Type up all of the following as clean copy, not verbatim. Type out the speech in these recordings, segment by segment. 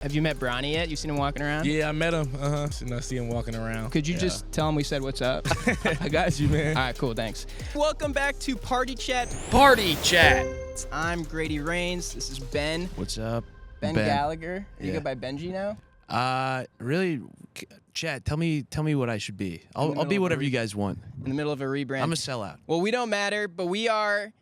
Have you met Bronny yet? You seen him walking around? Yeah, I met him. I see him walking around. Could you just tell him we said what's up? I got you, man. All right, cool, thanks. Welcome back to Party Chat. Party Chat. I'm Grady Rains. This is Ben. What's up? Ben Gallagher. You go by Benji now? Really, Chat, tell me what I should be. I'll be whatever you guys want. In the middle of a rebrand. I'm a sellout. Well, we don't matter, but we are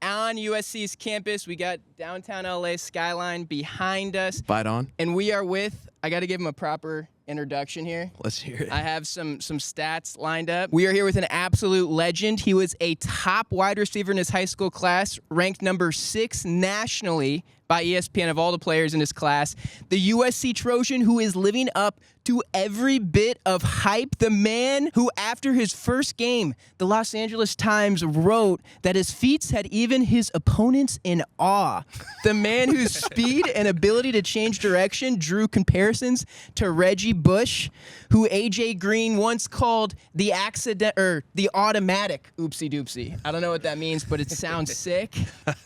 on USC's campus. We got downtown LA skyline behind us. Fight on. And we are with, I got to give him a proper introduction here. Let's hear it. I have some stats lined up. We are here with an absolute legend. He was a top wide receiver in his high school class, ranked number 6 nationally by ESPN of all the players in his class. The USC Trojan who is living up to every bit of hype. The man who, after his first game, the Los Angeles Times wrote that his feats had even his opponents in awe. The man whose speed and ability to change direction drew comparisons to Reggie Bush, who AJ Green once called the automatic oopsie doopsie. I don't know what that means, but it sounds sick.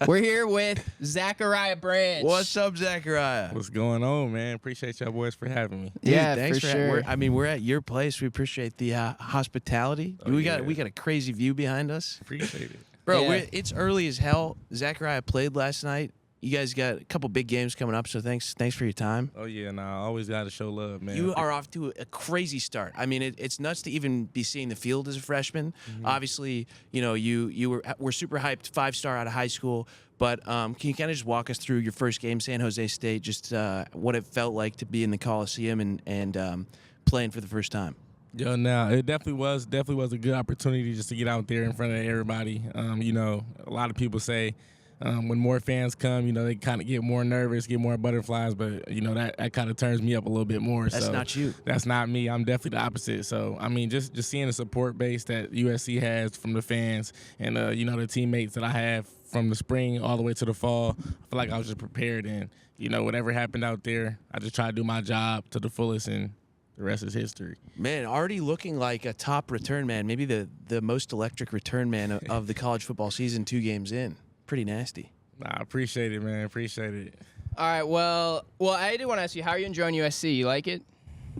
We're here with Zachariah Branch. What's up, Zachariah? What's going on, man? Appreciate y'all boys for having me. Dude, Yeah, thanks for sure. We're at your place. We appreciate the hospitality. Oh, we yeah. got a crazy view behind us, Appreciate it. bro. Yeah. It's early as hell. Zachariah played last night. You guys got a couple big games coming up, so thanks for your time. Oh, yeah, I always got to show love, man. You are off to a crazy start. I mean, it's nuts to even be seeing the field as a freshman. Obviously, you know, you were super hyped, 5-star out of high school. But can you kind of just walk us through your first game, San Jose State, just what it felt like to be in the Coliseum and playing for the first time? Yo, now it definitely was a good opportunity just to get out there in front of everybody. You know, a lot of people say when more fans come, you know, they kind of get more nervous, get more butterflies, but you know that kind of turns me up a little bit more. That's not you. That's not me. I'm definitely the opposite. So I mean, just seeing the support base that USC has from the fans and you know the teammates that I have from the spring all the way to the fall, I feel like I was just prepared, and you know whatever happened out there, I just tried to do my job to the fullest, and the rest is history. Man, already looking like a top return man, maybe the most electric return man of the college football season, 2 games in. Pretty nasty. I appreciate it, man. Appreciate it. All right, well, I did want to ask you, how are you enjoying USC? You like it?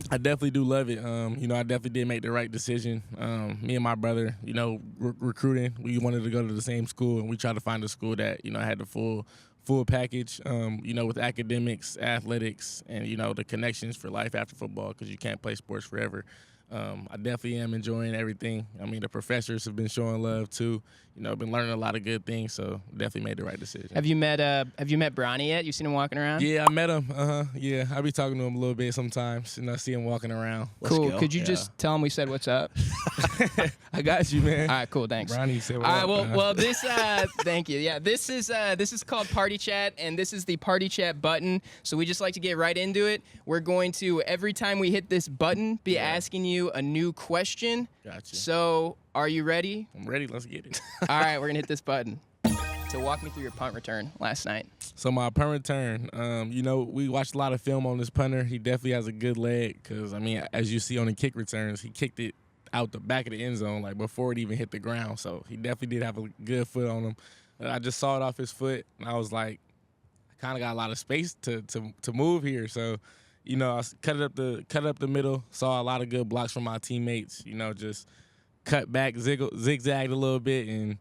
I definitely do love it. You know, I definitely did make the right decision. Me and my brother, you know, recruiting, we wanted to go to the same school, and we tried to find a school that, you know, had the full package, you know, with academics, athletics, and, you know, the connections for life after football, because you can't play sports forever. I definitely am enjoying everything. I mean, the professors have been showing love too. You know, been learning a lot of good things, so definitely made the right decision. Have you met Bronny yet? You seen him walking around? Yeah, I met him. Yeah, I be talking to him a little bit sometimes, and I see him walking around. Cool. go. Could you just tell him we said what's up? I got you, man. All right, cool. Thanks. Ronnie said, All what right, up, well, this, thank you. Yeah, this is called Party Chat, and this is the Party Chat button. So we just like to get right into it. We're going to, every time we hit this button, be asking you a new question. Gotcha. So, are you ready? I'm ready. Let's get it. All right, we're gonna hit this button. So walk me through your punt return last night. So my punt return, you know, we watched a lot of film on this punter. He definitely has a good leg because, I mean, as you see on the kick returns, he kicked it out the back of the end zone, like before it even hit the ground. So he definitely did have a good foot on him. I just saw it off his foot, and I was like, I kind of got a lot of space to move here. So, you know, I cut it up the middle, saw a lot of good blocks from my teammates, you know, just cut back, zigzagged a little bit, and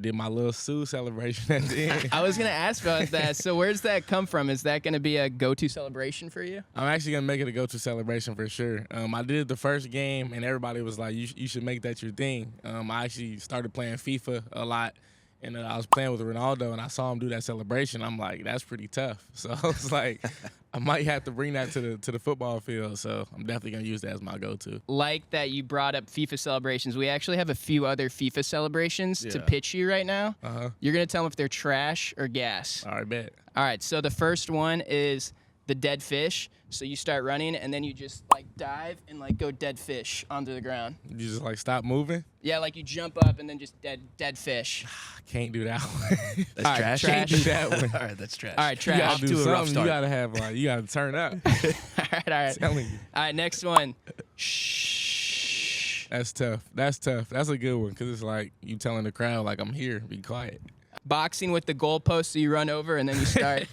did my little Sue celebration at the end. I was gonna ask about that. So where's that come from? Is that gonna be a go-to celebration for you? I'm actually gonna make it a go-to celebration for sure. I did it the first game, and everybody was like, "You should make that your thing." I actually started playing FIFA a lot, and I was playing with Ronaldo, and I saw him do that celebration. I'm like, that's pretty tough. So I was like, I might have to bring that to the football field. So I'm definitely gonna use that as my go-to. Like that you brought up FIFA celebrations. We actually have a few other FIFA celebrations to pitch you right now. You're gonna tell them if they're trash or gas. All right, bet. All right, so the first one is the dead fish. So you start running, and then you just like dive and like go dead fish onto the ground. You just like stop moving. Yeah, like you jump up and then just dead fish. I can't do that one. That's All right, trash. Can't do that one. All right, that's trash. All right, You trash. gotta do to a rough something. start. You gotta have you gotta turn up. all right. Telling you. All right, next one. Shh. That's tough. That's a good one because it's like you telling the crowd like I'm here. Be quiet. Boxing with the goalpost, so you run over and then you start.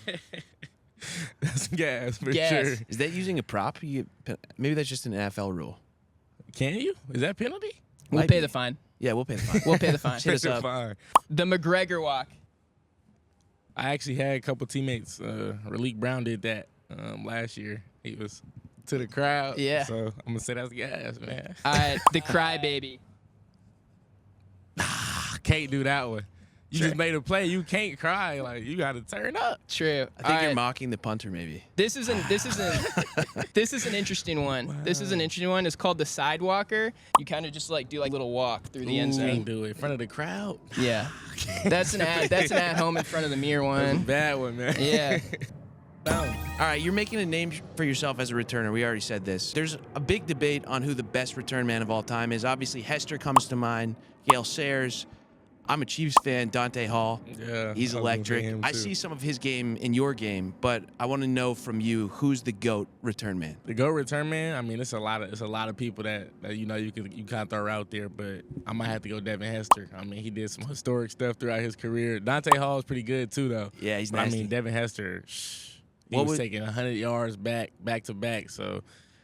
That's gas for Gas. sure. Is that using a prop? Maybe that's just an NFL rule. Can you? Is that penalty? We'll Might pay be. the fine. Yeah, we'll pay the fine. We'll pay the fine. Hit us up. Fine. The McGregor walk. I actually had a couple teammates. Raleek Brown did that last year. He was to the crowd. Yeah. So I'm gonna say that's gas, man. All right, the crybaby. I can't do that one. You just made a play. You can't cry. Like you got to turn up. True. I think you're mocking the punter, maybe. This is an interesting one. Wow. This is an interesting one. It's called the sidewalker. You kind of just like do like a little walk through the end Can't zone. do it in front of the crowd. Yeah. That's an at home in front of the mirror That's a one. bad one, man. Yeah. All right, you're making a name for yourself as a returner. We already said this. There's a big debate on who the best return man of all time is. Obviously, Hester comes to mind. Gale Sayers. I'm a Chiefs fan. Dante Hall. Yeah, He's I was electric. gonna say him, I too. see some of his game in your game, but I want to know from you who's the GOAT return man. The GOAT return man. I mean, it's a lot of people that you know you kind of throw out there, but I might have to go Devin Hester. I mean, he did some historic stuff throughout his career. Dante Hall is pretty good too, though. Yeah, he's But nasty. I mean, Devin Hester, he was taking 100 yards back to back, so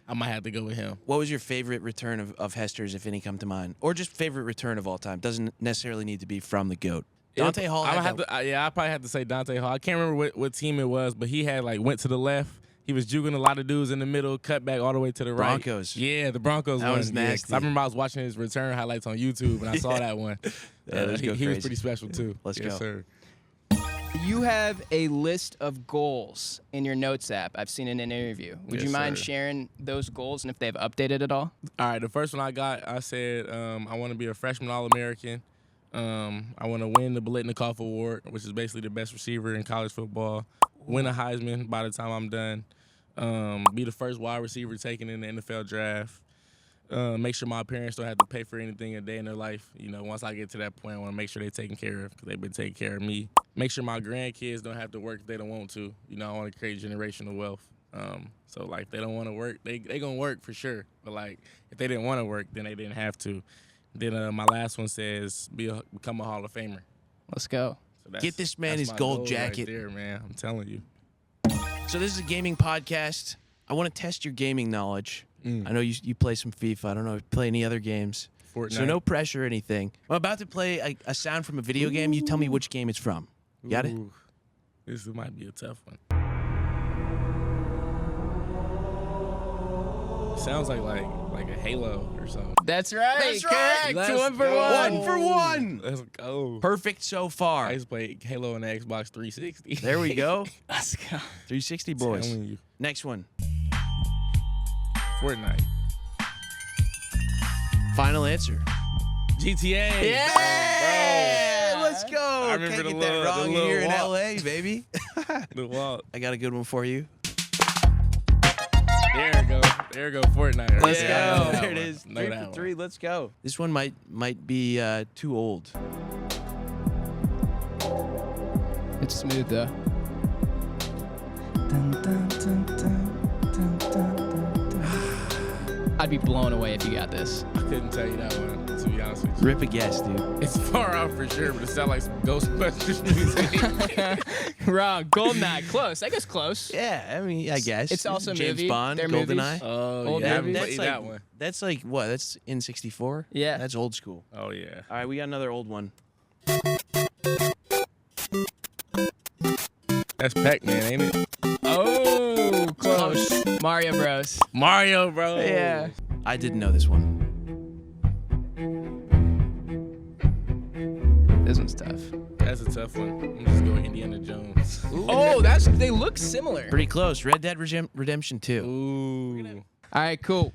I might have to go with him. What was your favorite return of Hester's, if any come to mind? Or just favorite return of all time? Doesn't necessarily need to be from the GOAT. Dante Hall I had would that- I probably have to say Dante Hall. I can't remember what team it was, but he had went to the left. He was juking a lot of dudes in the middle, cut back all the way to the right. Broncos. Yeah, the Broncos That one. was Yeah, 'cause nasty. I remember I was watching his return highlights on YouTube, and I saw that one. let's go he was crazy. pretty special too. Let's yes, go. Sir. You have a list of goals in your notes app. I've seen in an interview. Would Yes, you mind sir. sharing those goals and if they've updated at all? All right, the first one I said I want to be a freshman All-American. I want to win the Biletnikoff Award, which is basically the best receiver in college football. Win a Heisman by the time I'm done. Be the first wide receiver taken in the NFL draft. Make sure my parents don't have to pay for anything a day in their life. You know, once I get to that point, I want to make sure they're taken care of because they've been taking care of me. Make sure my grandkids don't have to work if they don't want to. You know, I want to create generational wealth. So, like, if they don't want to work, they going to work for sure. But, like, if they didn't want to work, then they didn't have to. Then my last one says become a Hall of Famer. Let's go. So Get this man that's his my gold goal jacket. right there, man. I'm telling you. So this is a gaming podcast. I want to test your gaming knowledge. I know you play some FIFA. I don't know if you play any other games. Fortnite. So no pressure or anything. I'm about to play a sound from a video game. You tell me which game it's from. You got it? Ooh, this might be a tough one. Sounds like a Halo or something. That's right. That's right. Correct. Let's 1 for go. 1. 1 for 1. Let's go. Perfect so far. I used to play Halo on the Xbox 360. There we go. Let's go. 360 boys. Telling you. Next one. Fortnite. Final answer. GTA. Yeah. Let's go. I remember Can't the get that little- wrong the little here in walk. LA, baby. The wall. I got a good one for you. There we go. There we go. Fortnite. Right Let's there. I know go. that There it one. is. Know 3 that for one. 3. Let's go. This one might be too old. It's smooth though. Dun, dun, dun, dun, dun, dun, dun, dun. I'd be blown away if you got this. I couldn't tell you that one, to be honest with you. Rip a guess, dude. It's far out for sure, but it sounds like some Ghostbusters music. Wrong. Goldeneye. Close. I guess close. Yeah, I mean, I guess. It's also a James movie. Bond, They're GoldenEye. Oh, Old yeah. I haven't movies. played That's that like, one. that's like what? That's in 64? Yeah. That's old school. Oh, yeah. All right, we got another old one. That's Pac-Man, ain't it? Oh, close. Mario Bros. Mario, bro. Yeah. I didn't know this one. This one's tough. That's a tough one. I'm just going Indiana Jones. Oh, they look similar. Pretty close. Red Dead Redemption 2. Ooh. All right, cool.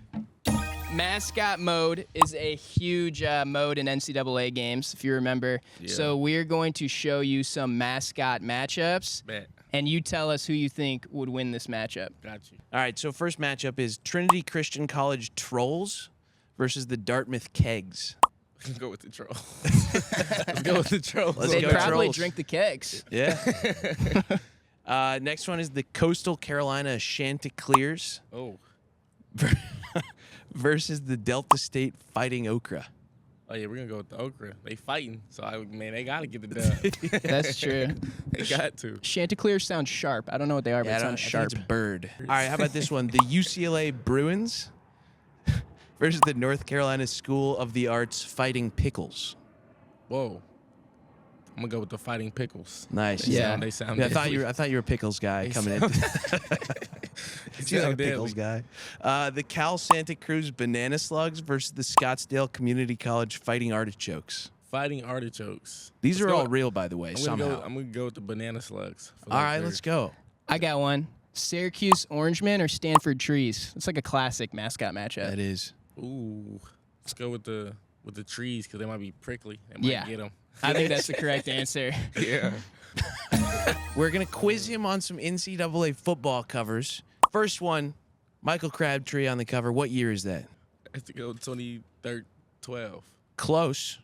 Mascot mode is a huge mode in NCAA games, if you remember. Yeah. So we're going to show you some mascot matchups, Bet. and you tell us who you think would win this matchup. Got you. All right, so first matchup is Trinity Christian College Trolls versus the Dartmouth Kegs. Let's go with the troll. Let's go with the troll. Let's They'd go probably Trolls. drink the kegs. Yeah. Next one is the Coastal Carolina Chanticleers Oh. versus the Delta State Fighting Okra. Oh yeah, we're gonna go with the Okra. They fighting, so they gotta get the dub. That's true. They got to. Chanticleer sounds sharp. I don't know what they are, but Yeah, it I sounds think sharp. it's a bird. All right, how about this one? The UCLA Bruins versus the North Carolina School of the Arts Fighting Pickles. Whoa. I'm gonna go with the Fighting Pickles. Nice. Yeah. They sound. Yeah, I deadly. thought you were a pickles guy They coming in. sound- Seems like a sound pickles deadly. guy. The Cal Santa Cruz Banana Slugs versus the Scottsdale Community College Fighting Artichokes. Fighting Artichokes. These Let's are go- all real, by the way. I'm gonna Somehow. go with the Banana Slugs. All right, let's go. I got one. Syracuse Orangemen or Stanford Trees. It's like a classic mascot matchup. That is. Ooh, let's go with the trees because they might be prickly. They might Yeah. get them. I think that's the correct answer. Yeah. We're going to quiz him on some NCAA football covers. First one, Michael Crabtree on the cover. What year is that? I have to go 2012. Close.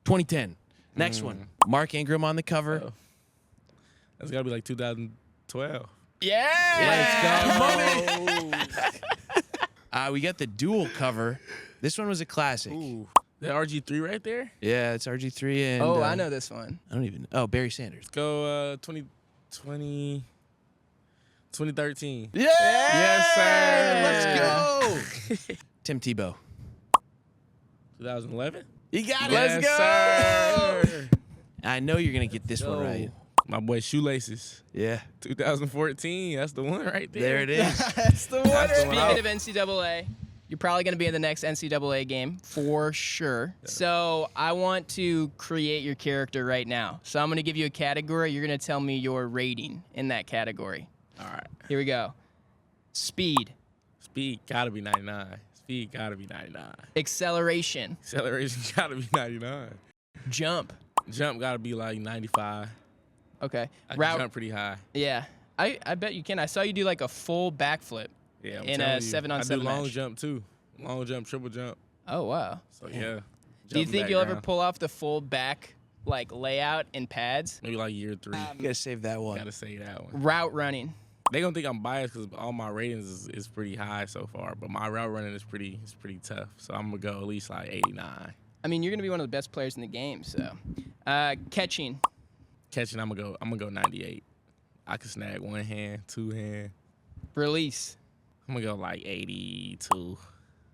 2010. Next one, Mark Ingram on the cover. Oh. That's gotta be like 2012. Yeah. Let's go. We got the dual cover. This one was a classic. Ooh, that RG3 right there. Yeah, it's RG3 and. Oh, I know this one. I don't even. Oh, Barry Sanders. Let's go 2020. 2013. Yeah. Yes, sir. Let's go. Tim Tebow. 2011. You got it. Yes, sir. I know you're gonna get this one right. My boy Shoelaces. Yeah. 2014. That's the one right there. There it is. That's the one. That's the one. Speaking of NCAA, you're probably going to be in the next NCAA game for sure. So I want to create your character right now. So I'm going to give you a category. You're going to tell me your rating in that category. All right. Here we go. Speed, Speed gotta be 99. Speed gotta be 99. acceleration, Acceleration gotta be 99. jump. Jump gotta be like 95. Okay. I can Route. jump pretty high. Yeah. I bet you can. I saw you do like a full backflip. Yeah, I'm In a telling you. 7-on-7 I do long match. jump too. Long jump, triple jump. Oh, wow. So yeah. Do you Jumping think back you'll ever down. pull off the full back like layout in pads? Maybe like year 3. You gotta save that one. Gotta say that one. Route running. They gonna think I'm biased because all my ratings is pretty high so far, but my route running is pretty tough. So I'm gonna go at least like 89. I mean, you're going to be one of the best players in the game, so. Catching. Catching, I'm gonna go 98. I can snag one hand, two hand. Release. I'm gonna go like 82.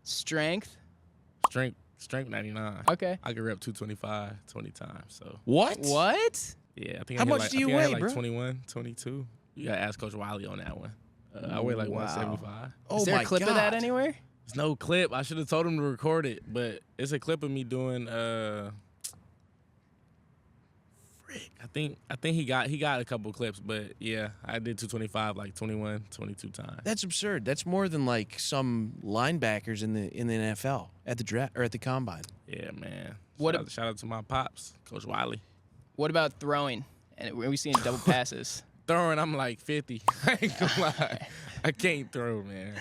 Strength. Strength 99. Okay. I can rep 225 20 times. So What? What? yeah, I think. How I hit much like, do you I think I hit weigh, like bro? 21, 22. You gotta ask Coach Wiley on that one. I weigh like Wow. 175. Oh Is there my a clip God. of that anywhere? There's no clip. I should have told him to record it, but it's a clip of me doing. I think he got a couple clips, but yeah, I did 225 like 21, 22 times. That's absurd. That's more than like some linebackers in the NFL at the draft or at the combine. Yeah, man. What Shout out to my pops, Coach Wiley. What about throwing? And we seen double passes. Throwing, I'm like 50. I ain't gonna lie. I can't throw, man.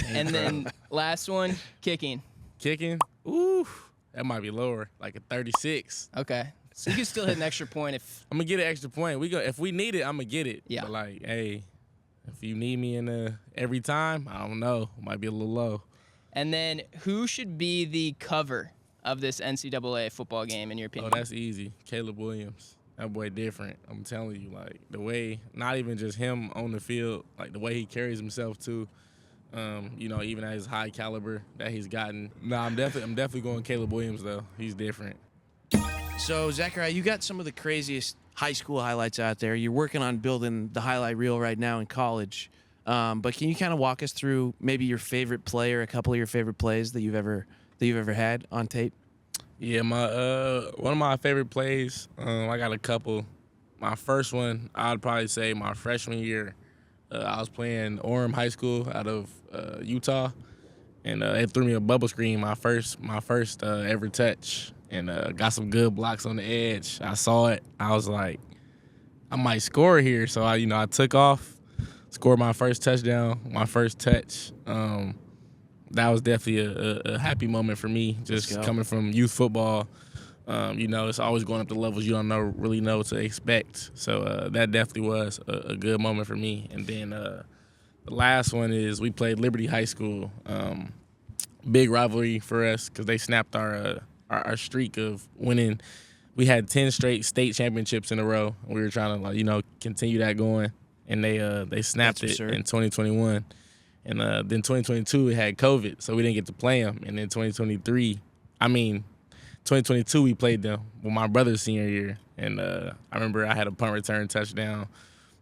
And then last one, kicking. Kicking, ooh, that might be lower, like a 36. Okay. So you can still hit an extra point if. I'm gonna get an extra point. If we need it, I'm gonna get it. Yeah. But like, hey, if you need me in every time, I don't know. Might be a little low. And then who should be the cover of this NCAA football game in your Oh, opinion? that's easy. Caleb Williams. That boy different. I'm telling you, like the way, not even just him on the field, like the way he carries himself too. Even at his high caliber that he's gotten. Nah, I'm definitely going Caleb Williams though. He's different. So Zachariah, you got some of the craziest high school highlights out there. You're working on building the highlight reel right now in college. But can you kind of walk us through maybe your favorite play or a couple of your favorite plays that you've ever had on tape? Yeah, one of my favorite plays. I got a couple. My first one, I'd probably say my freshman year. I was playing Orem High School out of Utah, and they threw me a bubble screen. My first ever touch, and got some good blocks on the edge. I saw it. I was like, I might score here. So I took off, scored my first touchdown, my first touch. That was definitely a happy moment for me, just coming from youth football. It's always going up the levels you don't really know what to expect. So that definitely was a good moment for me. And then the last one is we played Liberty High School. Big rivalry for us because they snapped our our streak of winning. We had 10 straight state championships in a row. We were trying to continue that going, and they snapped it in 2021. And then 2022 we had COVID, so we didn't get to play them. And then 2022 we played them with my brother's senior year. And I remember I had a punt return touchdown.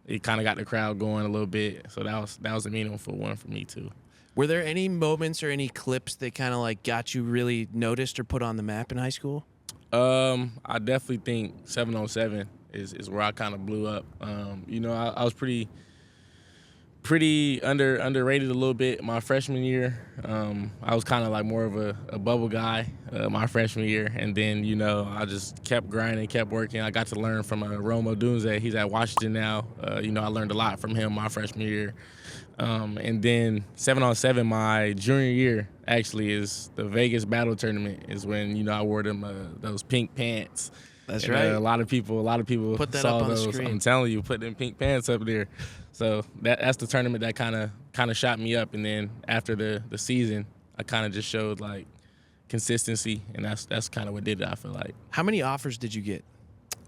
It kind of got the crowd going a little bit, so that was a meaningful one for me too. Were there any moments or any clips that kind of like got you really noticed or put on the map in high school? I definitely think 7-on-7 is where I kind of blew up. I was pretty underrated a little bit my freshman year. I was kind of like more of a bubble guy my freshman year, and then I just kept grinding, kept working. I got to learn from Rome Odunze. He's at Washington now. I learned a lot from him my freshman year. And then 7-on-7 my junior year actually is the Vegas Battle Tournament is when I wore them those pink pants. That's right. A lot of people put that saw up on those. the screen. I'm telling you, put them pink pants up there. So that's the tournament that kind of shot me up. And then after the season, I kind of just showed like consistency, and that's kind of what did it. I feel like. How many offers did you get?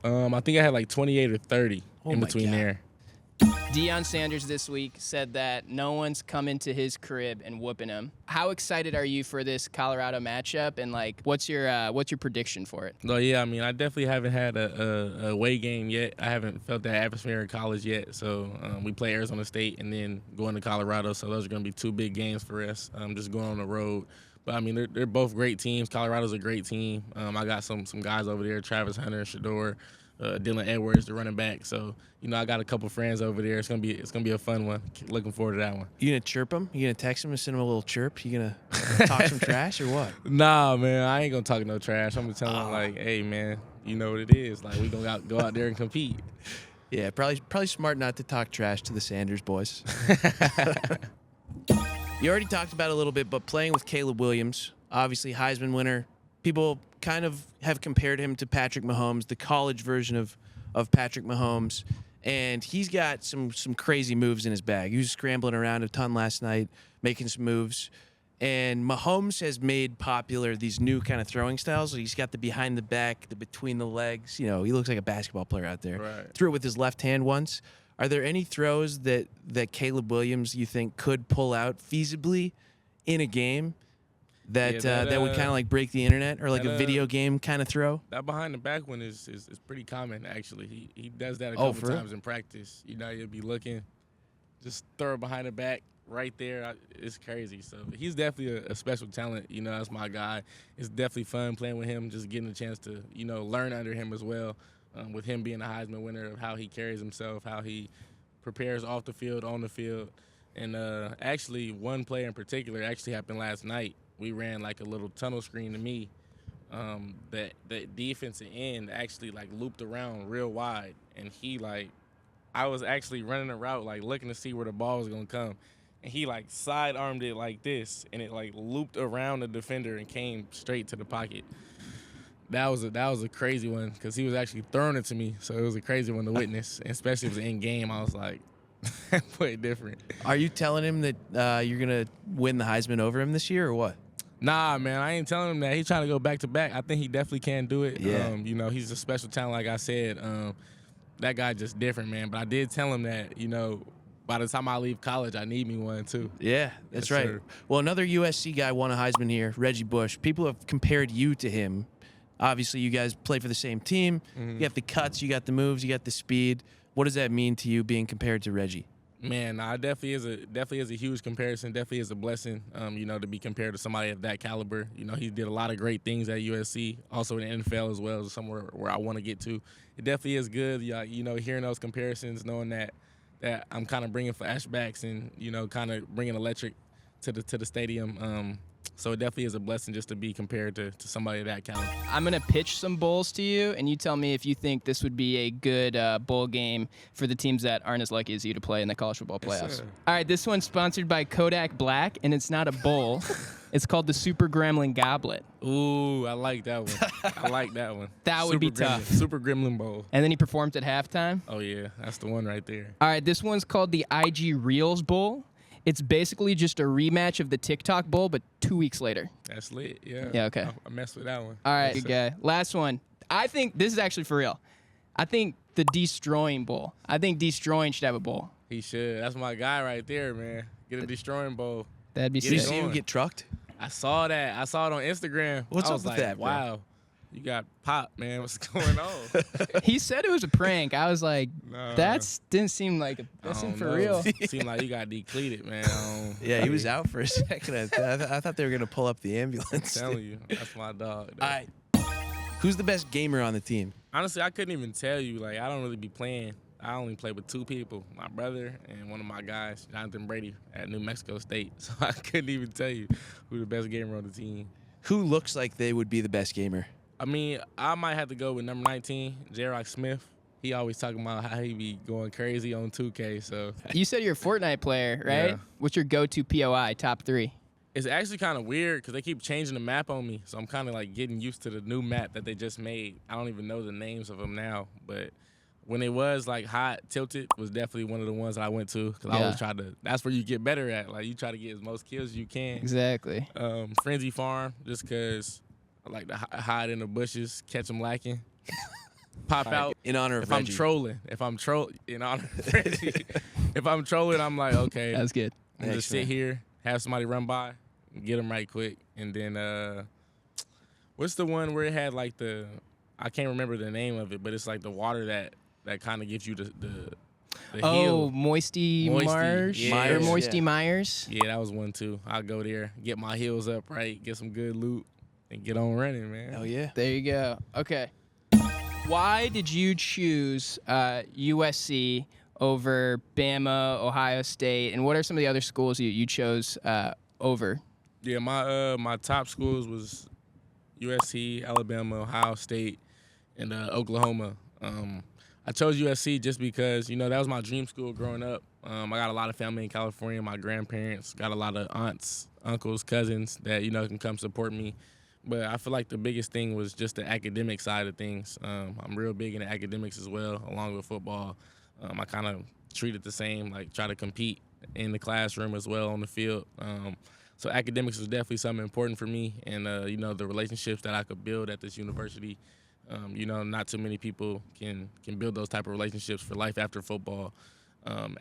I think I had like 28 or 30 in between there. Deion Sanders this week said that no one's come into his crib and whooping him. How excited are you for this Colorado matchup, and like what's your prediction for it? Well, yeah, I mean, I definitely haven't had a away game yet. I haven't felt that atmosphere in college yet. So we play Arizona State and then going to Colorado. So those are going to be two big games for us. Just going on the road. But I mean, they're both great teams. Colorado's a great team. I got some guys over there: Travis Hunter, Shador, Dylan Edwards, the running back. So I got a couple friends over there. It's gonna be a fun one. Looking forward to that one. You gonna chirp him? You gonna text him and send him a little chirp? You gonna talk some trash or what? Nah, man, I ain't gonna talk no trash. I'm gonna tell him like, hey, man, you know what it is. Like we gonna go out there and compete. Yeah, probably smart not to talk trash to the Sanders boys. You already talked about it a little bit, but playing with Caleb Williams, obviously Heisman winner. People kind of have compared him to Patrick Mahomes, the college version of Patrick Mahomes, and he's got some crazy moves in his bag. He was scrambling around a ton last night, making some moves. And Mahomes has made popular these new kind of throwing styles. He's got the behind the back, the between the legs. He looks like a basketball player out there. Right. Threw it with his left hand once. Are there any throws that Caleb Williams you think could pull out feasibly in a game that would kind of like break the internet, or like a video game kind of throw? That behind the back one is pretty common actually. He does that a couple times in practice. You'll be looking, just throw it behind the back right there. It's crazy. So he's definitely a special talent. That's my guy. It's definitely fun playing with him, just getting a chance to learn under him as well. With him being a Heisman winner, of how he carries himself, how he prepares off the field, on the field. And actually, one player in particular actually happened last night. We ran like a little tunnel screen to me. That defensive end actually like looped around real wide, and I was actually running a route like looking to see where the ball was gonna come, and he like side-armed it like this, and it like looped around the defender and came straight to the pocket. That was a crazy one because he was actually throwing it to me, so it was a crazy one to witness, and especially if it was in game. I was like, play different. Are you telling him that you're gonna win the Heisman over him this year, or what? Nah, man, I ain't telling him that. He's trying to go back to back. I think he definitely can do it. Yeah. He's a special talent, like I said. That guy just different, man. But I did tell him that, by the time I leave college, I need me one too. Yeah, that's right. Sir. Well, another USC guy won a Heisman here, Reggie Bush. People have compared you to him. Obviously, you guys play for the same team. Mm-hmm. You have the cuts, you got the moves, you got the speed. What does that mean to you being compared to Reggie? Man, it definitely is a huge comparison. Definitely is a blessing, to be compared to somebody of that caliber. He did a lot of great things at USC, also in the NFL as well, somewhere where I want to get to. It definitely is good, hearing those comparisons, knowing that I'm kind of bringing flashbacks and kind of bringing electric to the stadium. So it definitely is a blessing just to be compared to somebody of that caliber. I'm going to pitch some bowls to you, and you tell me if you think this would be a good bowl game for the teams that aren't as lucky as you to play in the college football playoffs. Yes, All right, this one's sponsored by Kodak Black, and it's not a bowl. It's called the Super Gremlin Goblet. Ooh, I like that one. That would be tough. Super Gremlin Bowl. And then he performed at halftime. Oh, yeah, that's the one right there. All right, this one's called the IG Reels Bowl. It's basically just a rematch of the TikTok Bowl, but 2 weeks later. That's lit. Yeah. Yeah, okay. I messed with that one. All right, Yes, good sir. guy. Last one. I think this is actually for real. I think the Destroying Bowl. I think Destroying should have a bowl. He should. That's my guy right there, man. Get a Destroying Bowl. That'd be Did you sick. see him going. get trucked? I saw that. I saw it on Instagram. What's I up was with like, that, bro? wow. You got popped, man. What's going on? He said it was a prank. I was like, Nah. that didn't seem like I that seemed don't for know. real. Seemed like you got depleted, man. Yeah, he was out for a second. I thought they were gonna pull up the I'm ambulance. telling you. That's my dog. All right. Who's the best gamer on the team? Honestly, I couldn't even tell you. Like, I don't really be playing. I only play with 2 people, my brother and one of my guys, Jonathan Brady, at New Mexico State. So I couldn't even tell you who the best gamer on the team. Who looks like they would be the best gamer? I mean, I might have to go with number 19, J-Rock Smith. He always talking about how he be going crazy on 2K. So You said you're a Fortnite player, right? Yeah. What's your go-to POI, top 3? it's actually kind of weird because they keep changing the map on me. So I'm kind of like getting used to the new map that they just made. I don't even know the names of them now. But when it was like hot, Tilted was definitely one of the ones that I went to because I always try to, that's where you get better at. Like you try to get as most kills as you can. Exactly. Frenzy Farm, just because I like to hide in the bushes, catch them lacking. Pop out. In honor of If I'm Reggie. trolling, in honor of Reggie, if I'm trolling, I'm like, okay, That's good. I'm just Thanks, sit man. here, have somebody run by, get them right quick, and then what's the one where it had like I can't remember the name of it, but it's like the water that kind of gives you the Oh, heal. Moisty Moisty, Marsh yeah. or Moisty Yeah. Myers. Yeah, that was one too. I'll go there, get my heels up right, get some good loot, and get on running, man. Hell yeah. There you go. Okay. Why did you choose USC over Bama, Ohio State, and what are some of the other schools you chose over? Yeah, my top schools was USC, Alabama, Ohio State, and Oklahoma. I chose USC just because, that was my dream school growing up. I got a lot of family in California. My grandparents got a lot of aunts, uncles, cousins that, can come support me. But I feel like the biggest thing was just the academic side of things. I'm real big into academics as well, along with football. I kind of treat it the same, like try to compete in the classroom as well on the field. So academics was definitely something important for me, and the relationships that I could build at this university. Not too many people can build those type of relationships for life after football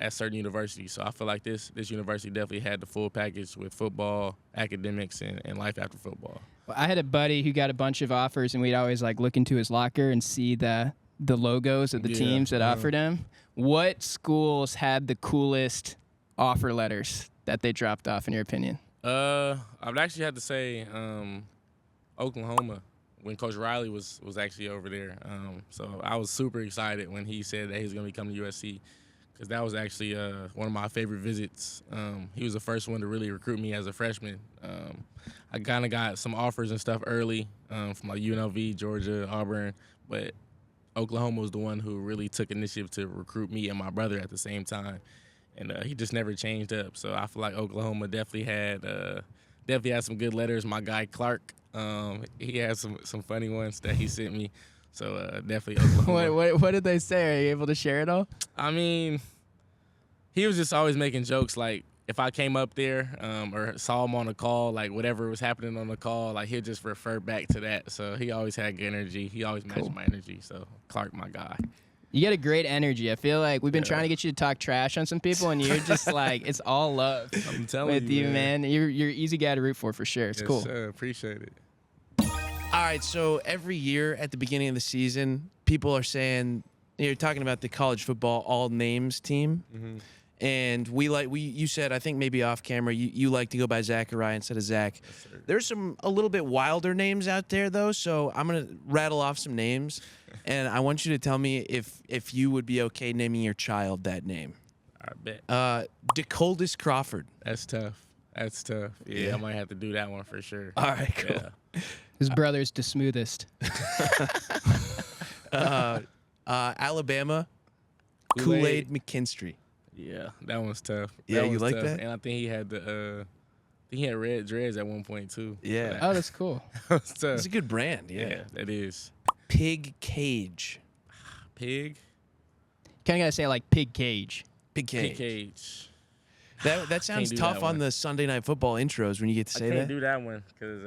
at certain universities. So I feel like this university definitely had the full package with football, academics, and life after football. Well, I had a buddy who got a bunch of offers, and we'd always look into his locker and see the logos of the teams that offered him. What schools had the coolest offer letters that they dropped off, in your opinion? I would actually have to say Oklahoma, when Coach Riley was actually over there. So I was super excited when he said that he was going to be coming to USC, because that was actually one of my favorite visits. He was the first one to really recruit me as a freshman. I kind of got some offers and stuff early from UNLV, Georgia, Auburn, but Oklahoma was the one who really took initiative to recruit me and my brother at the same time. And he just never changed up. So I feel like Oklahoma definitely had some good letters. My guy Clark, he had some funny ones that he sent me. So definitely Oklahoma. What did they say? Are you able to share it all? I mean, he was just always making jokes. Like if I came up there or saw him on a call, like whatever was happening on the call, like he'll just refer back to that. So he always had good energy. He always matched my energy. So Clark, my guy. You got a great energy. I feel like we've been trying to get you to talk trash on some people, and you're just it's all love. I'm telling with you, man. You're easy guy to root for sure. It's Yes, cool. sir. Appreciate it. All right, so every year at the beginning of the season, people are saying, you're talking about the college football all names team. Mm-hmm. And you said, I think maybe off camera, you like to go by Zachariah instead of Zach. Yes, sir. There's some a little bit wilder names out there though, so I'm gonna rattle off some names, and I want you to tell me if you would be okay naming your child that name. I bet. DeColdis Crawford. That's tough. Yeah, I might have to do that one for sure. All right, cool. Yeah. His brother's the smoothest. Alabama, Kool-Aid. Kool-Aid McKinstry. Yeah, that one's tough. Yeah, you one's like tough. that? And I think he had he had red dreads at one point too. Yeah. Oh, that's cool. That was tough. It's a good brand, Yeah, that is. Pig Cage. Pig. Kind of gotta say Pig Cage. Pig Cage. Pig cage. That sounds do tough that on one. the Sunday Night Football intros when you get to I say can't that. do that one because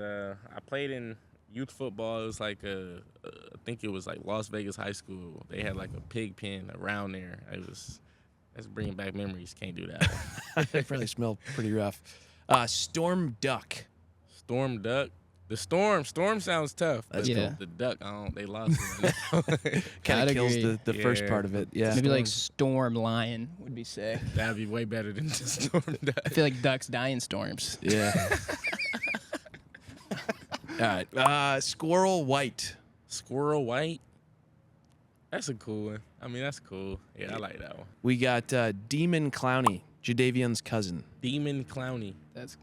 I played in youth football. It was like I think it was like Las Vegas High School. They had like a pig pen around there. That's bringing back memories. Can't do that one. It probably smelled pretty rough. Storm duck. Storm duck. The storm sounds tough. But Yeah. the duck, they lost it. Kind I'd of kills agree. the first Yeah. part of it. Yeah. Maybe like storm lion would be sick. That'd be way better than the storm duck. I feel like ducks die in storms. Yeah. All right. Squirrel white. Squirrel white. That's a cool one. I mean, that's cool. Yeah, I like that one. We got Demon Clowney, Jadavion's cousin. Demon Clowney. That's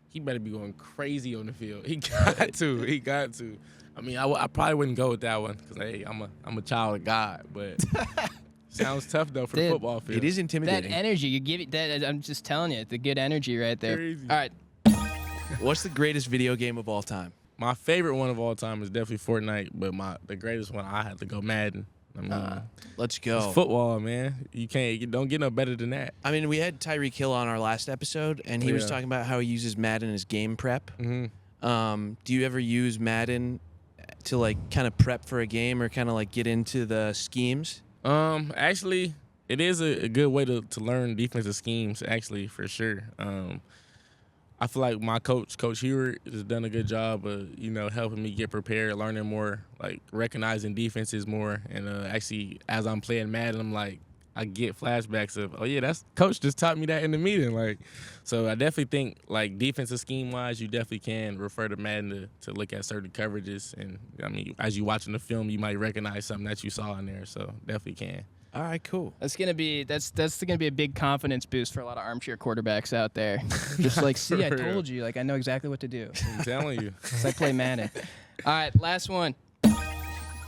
He better be going crazy on the field. He got to. He got to. I mean, I probably wouldn't go with that one because hey, I'm a child of God. But sounds tough though for the Dude, football field. It is that intimidating. energy you give it. That I'm just telling you, the good energy right there. Crazy. All right, What's the greatest video game of all time? My favorite one of all time is definitely Fortnite, but the greatest one I had to go Madden. I mean, Let's it's go. football, man. You don't get no better than that. I mean, we had Tyreek Hill on our last episode, and he was Yeah. talking about how he uses Madden as game prep. Mm-hmm. Do you ever use Madden to like kind of prep for a game or kind of like get into the schemes? Actually, it is a good way to learn defensive schemes. Actually, for sure. I feel like my Coach Hewart, has done a good job of helping me get prepared, learning more, like recognizing defenses more, and actually as I'm playing Madden, I'm like I get flashbacks of, oh yeah, that's Coach just taught me that in the meeting, like. So I definitely think like defensive scheme wise, you definitely can refer to Madden to look at certain coverages, and I mean as you watching the film, you might recognize something that you saw in there. So definitely can. All right, cool. that's gonna be a big confidence boost for a lot of armchair quarterbacks out there. Just like, see, I For real. told you, like I know exactly what to do. I'm telling you. 'Cause I play Madden. All right, last one.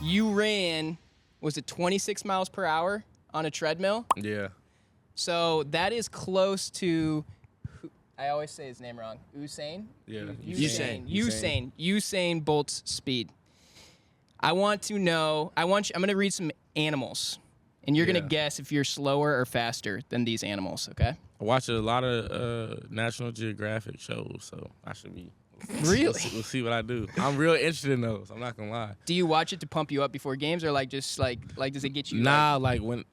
You ran, was it 26 miles per hour on a treadmill? Yeah. So that is close to, I always say his name wrong. Usain? Yeah. Usain Bolt's speed. I'm going to read some animals, and you're going Yeah. to guess if you're slower or faster than these animals, okay? I watch a lot of National Geographic shows, so I should be. Really? We'll see what I do. I'm real interested in those. I'm not gonna lie. Do you watch it to pump you up before games, or like just like does it get you? Nah, like when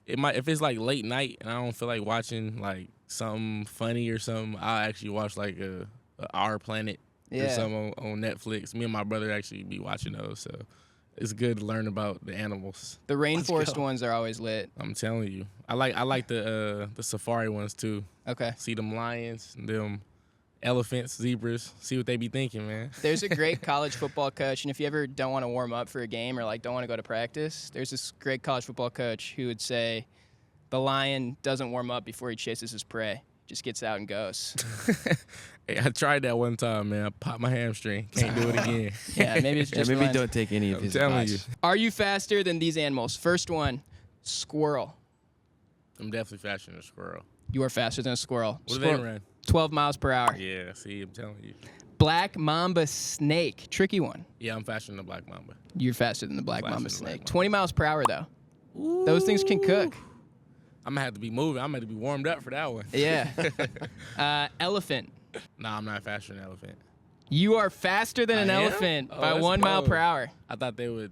it might if it's like late night and I don't feel like watching like something funny or something, I'll actually watch like a Our Planet or Yeah. something on Netflix. Me and my brother actually be watching those, so it's good to learn about the animals. The rainforest go. ones are always lit. I'm telling you, I like the safari ones too. Okay. See them lions, them elephants, zebras. See what they be thinking, man. There's a great college football coach, and if you ever don't want to warm up for a game or like don't want to go to practice, there's this great college football coach who would say, the lion doesn't warm up before he chases his prey. Just gets out and goes. Hey, I tried that one time, man. I popped my hamstring. Can't do it again. Yeah, maybe it's Yeah, just maybe lions. don't take any of I'm his telling advice. you. Are you faster than these animals? First one, squirrel. I'm definitely faster than a squirrel. You are faster than a squirrel. What do they run? 12 miles per hour. Yeah, see, I'm telling you. Black mamba snake. Tricky one. Yeah, I'm faster than the black mamba. You're faster than the black Faster mamba than the black snake. mamba. 20 miles per hour, though. Those things can cook. I'm gonna have to be moving. I'm gonna have to be warmed up for that one. Yeah. Elephant. Nah, I'm not faster than an elephant. You are faster than an I am? elephant Oh, by that's 1 mile per dope. hour. I thought they would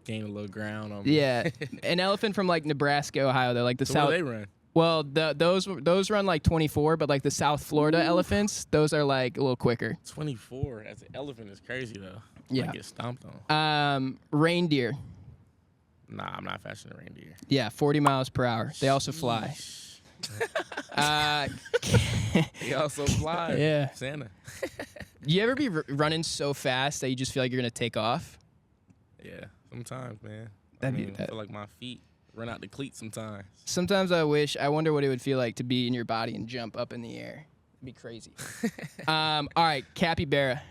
gain a little ground on me. Yeah. An elephant from like Nebraska, Ohio. They're like the So South. what do they run? Well, those run like 24, but like the South Florida elephants, those are like a little quicker. 24. That's an elephant is crazy though. Yeah. I get stomped on. Reindeer. Nah, I'm not faster than a reindeer. Yeah, 40 miles per hour. They also fly. They also fly. Yeah. Santa. You ever be running so fast that you just feel like you're gonna take off? Yeah, sometimes, man. That'd be- I feel like my feet run out the cleats sometimes. Sometimes I wonder what it would feel like to be in your body and jump up in the air. It'd be crazy. All right, capybara.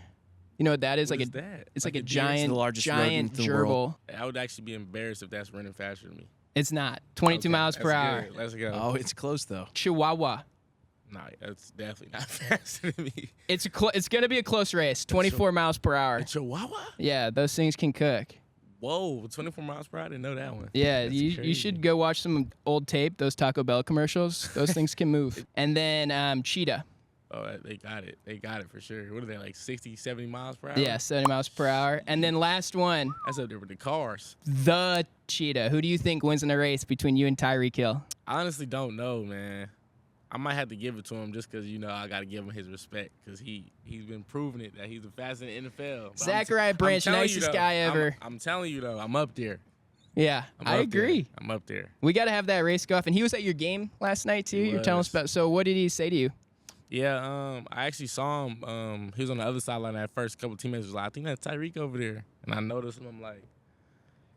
You know what that is? What like is that? It's like a a deer? giant, the largest giant rodent in the world. gerbil. I would actually be embarrassed if that's running faster than me. It's not. 22 Okay, miles per that's hour. good. Let's go. Oh, it's close though. Chihuahua. Nah, that's definitely not faster than me. It's gonna be a close race. 24 miles per hour. A chihuahua? Yeah, those things can cook. Whoa, 24 miles per hour. I didn't know that one. Yeah, That's you crazy. should go watch some old tape, those Taco Bell commercials. Those things can move. And then cheetah. Oh, they got it. They got it for sure. What are they, like 60, 70 miles per hour? Yeah, 70 miles per hour. And then last one, That's up there with the cars. the cheetah. Who do you think wins in a race between you and Tyreek Hill? I honestly don't know, man. I might have to give it to him just because, I got to give him his respect because he's been proving it that he's the fastest in the NFL. But Zachariah Branch, telling you, nicest though, guy ever. I'm telling you, though, I'm up there. Yeah, I agree. I'm up there. We got to have that race go off. And he was at your game last night, too. You're telling us about. So what did he say to you? Yeah, I actually saw him. He was on the other sideline at first. A couple teammates was like, I think that's Tyreek over there. And I noticed him. I'm like,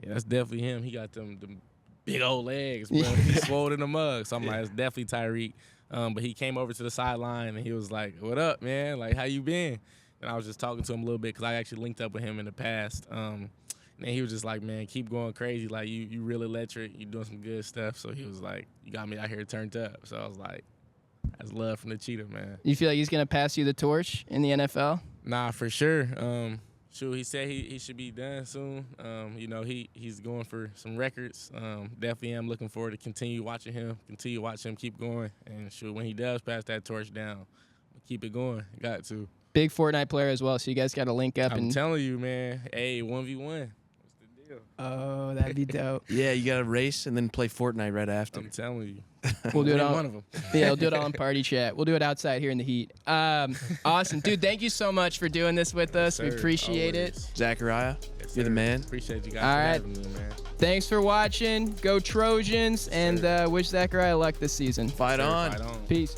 yeah, that's definitely him. He got them big old legs, bro. He's swole in the mug. So I'm like, it's definitely Tyreek. But he came over to the sideline, and he was like, what up, man? Like, how you been? And I was just talking to him a little bit because I actually linked up with him in the past. And he was just like, man, keep going crazy. Like, you really electric. You doing some good stuff. So he was like, you got me out here turned up. So I was like, that's love from the cheetah, man. You feel like he's going to pass you the torch in the NFL? Nah, for sure. Shoot, he said he should be done soon. He's going for some records. Definitely am looking forward to continue watch him keep going. And shoot, when he does pass that torch down, keep it going. Got to. Big Fortnite player as well, so you guys got to link up. I'm telling you, man. Hey, 1v1. What's the deal? Oh, that'd be dope. Yeah, you got to race and then play Fortnite right after. I'm telling you. We'll do it all. One of them. Yeah, we'll do it all in party chat. We'll do it outside here in the heat. Awesome. Dude, thank you so much for doing this with us. Yes, we appreciate always. it. Zachariah, Yes, you're the sir. man. Appreciate you guys All for right. having me, man. Thanks for watching. Go Trojans, and wish Zachariah luck this season. Fight Sir, on. fight on. Peace.